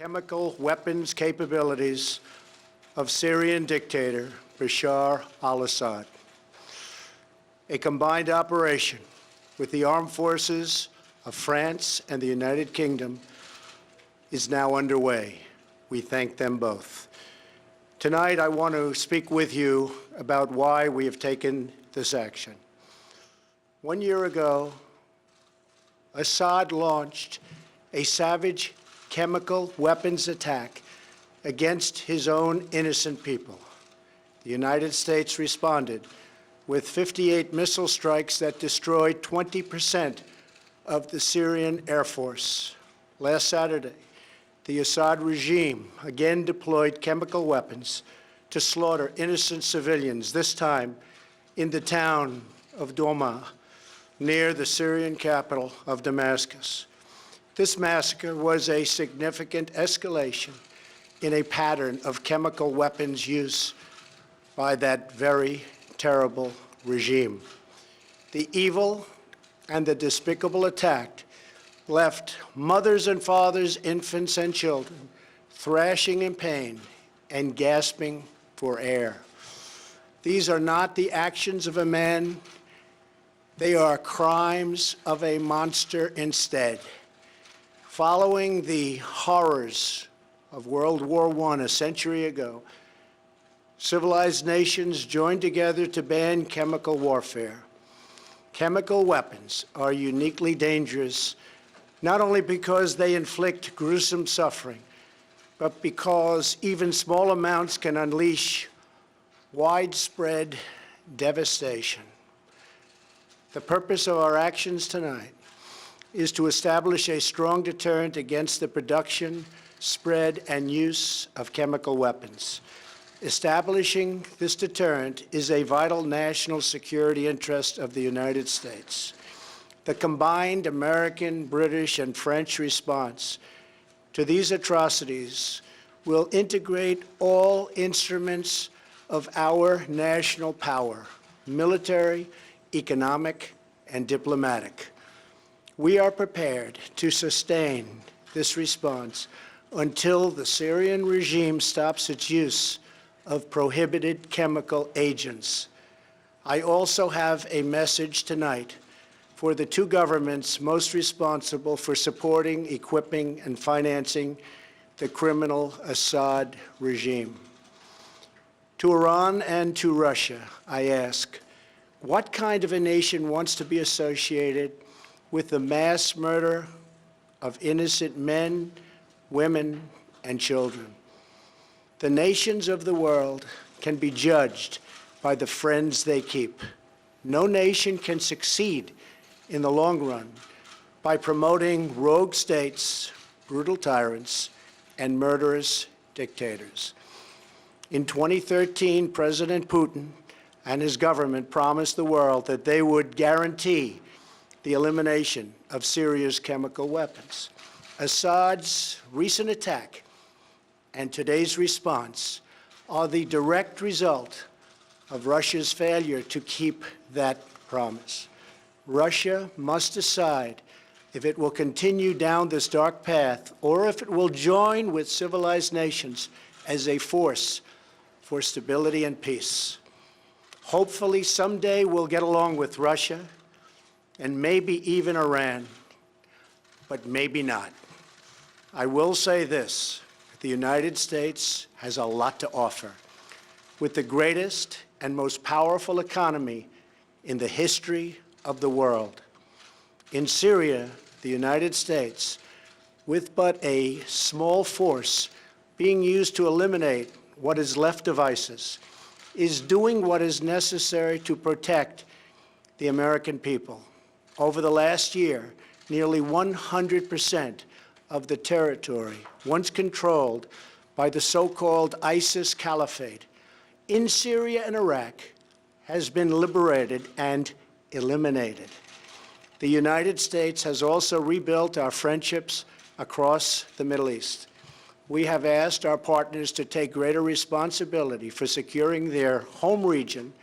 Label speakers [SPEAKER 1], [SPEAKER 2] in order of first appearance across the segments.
[SPEAKER 1] chemical weapons capabilities of Syrian dictator Bashar al-Assad. A combined operation with the armed forces of France and the United Kingdom is now underway. We thank them both. Tonight, I want to speak with you about why we have taken this action. 1 year ago, Assad launched a savage chemical weapons attack against his own innocent people. The United States responded with 58 missile strikes that destroyed 20% of the Syrian Air Force. Last Saturday, the Assad regime again deployed chemical weapons to slaughter innocent civilians, this time in the town of Douma, near the Syrian capital of Damascus. This massacre was a significant escalation in a pattern of chemical weapons use by that very terrible regime. The evil and the despicable attack left mothers and fathers, infants and children thrashing in pain and gasping for air. These are not the actions of a man. They are crimes of a monster instead. Following the horrors of World War I a century ago, civilized nations joined together to ban chemical warfare. Chemical weapons are uniquely dangerous, not only because they inflict gruesome suffering, but because even small amounts can unleash widespread devastation. The purpose of our actions tonight is to establish a strong deterrent against the production, spread, and use of chemical weapons. Establishing this deterrent is a vital national security interest of the United States. The combined American, British, and French response to these atrocities will integrate all instruments of our national power, military, economic, and diplomatic. We are prepared to sustain this response until the Syrian regime stops its use of prohibited chemical agents. I also have a message tonight for the two governments most responsible for supporting, equipping, and financing the criminal Assad regime. To Iran and to Russia, I ask, what kind of a nation wants to be associated with the mass murder of innocent men, women, and children? The nations of the world can be judged by the friends they keep. No nation can succeed in the long run by promoting rogue states, brutal tyrants, and murderous dictators. In 2013, President Putin and his government promised the world that they would guarantee the elimination of Syria's chemical weapons. Assad's recent attack and today's response are the direct result of Russia's failure to keep that promise. Russia must decide if it will continue down this dark path or if it will join with civilized nations as a force for stability and peace. Hopefully, someday we'll get along with Russia and maybe even Iran, but maybe not. I will say this. The United States has a lot to offer. With the greatest and most powerful economy in the history of the world. In Syria, the United States, with but a small force being used to eliminate what is left of ISIS, is doing what is necessary to protect the American people. Over the last year, nearly 100% of the territory once controlled by the so-called ISIS Caliphate in Syria and Iraq has been liberated and eliminated. The United States has also rebuilt our friendships across the Middle East. We have asked our partners to take greater responsibility for securing their home region,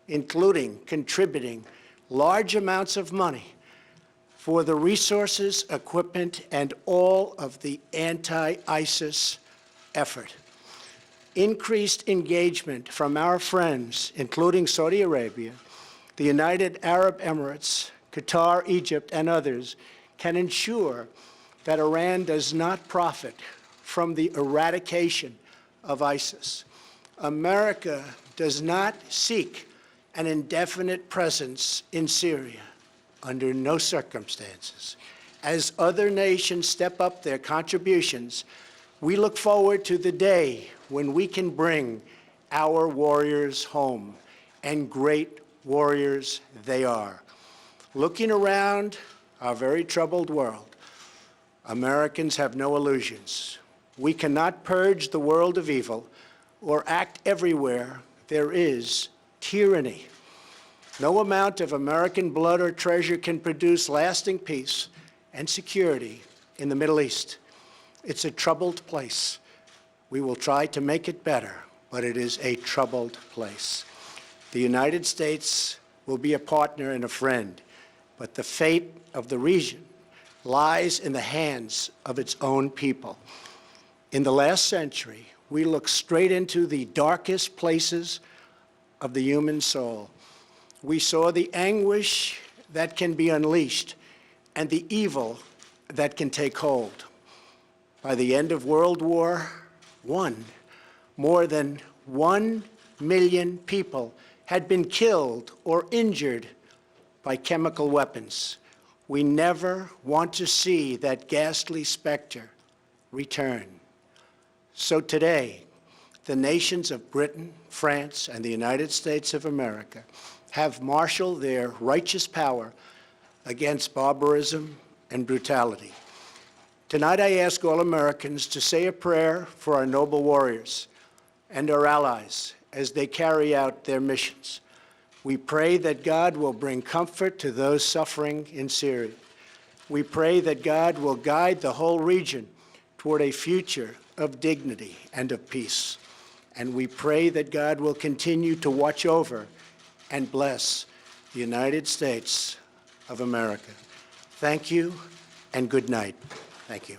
[SPEAKER 1] including contributing large amounts of money for the resources, equipment, and all of the anti-ISIS effort. Increased engagement from our friends, including Saudi Arabia, the United Arab Emirates, Qatar, Egypt, and others, can ensure that Iran does not profit from the eradication of ISIS. America does not seek an indefinite presence in Syria under no circumstances. As other nations step up their contributions, we look forward to the day when we can bring our warriors home, and great warriors they are. Looking around our very troubled world, Americans have no illusions. We cannot purge the world of evil or act everywhere there is tyranny. No amount of American blood or treasure can produce lasting peace and security in the Middle East. It's a troubled place. We will try to make it better, but it is a troubled place. The United States will be a partner and a friend, but the fate of the region lies in the hands of its own people. In the last century, we looked straight into the darkest places of the human soul. We saw the anguish that can be unleashed and the evil that can take hold. By the end of World War I, more than 1 million people had been killed or injured by chemical weapons. We never want to see that ghastly specter return. So today, the nations of Britain, France, and the United States of America have marshaled their righteous power against barbarism and brutality. Tonight, I ask all Americans to say a prayer for our noble warriors and our allies as they carry out their missions. We pray that God will bring comfort to those suffering in Syria. We pray that God will guide the whole region toward a future of dignity and of peace. And we pray that God will continue to watch over and bless the United States of America. Thank you and good night. Thank you.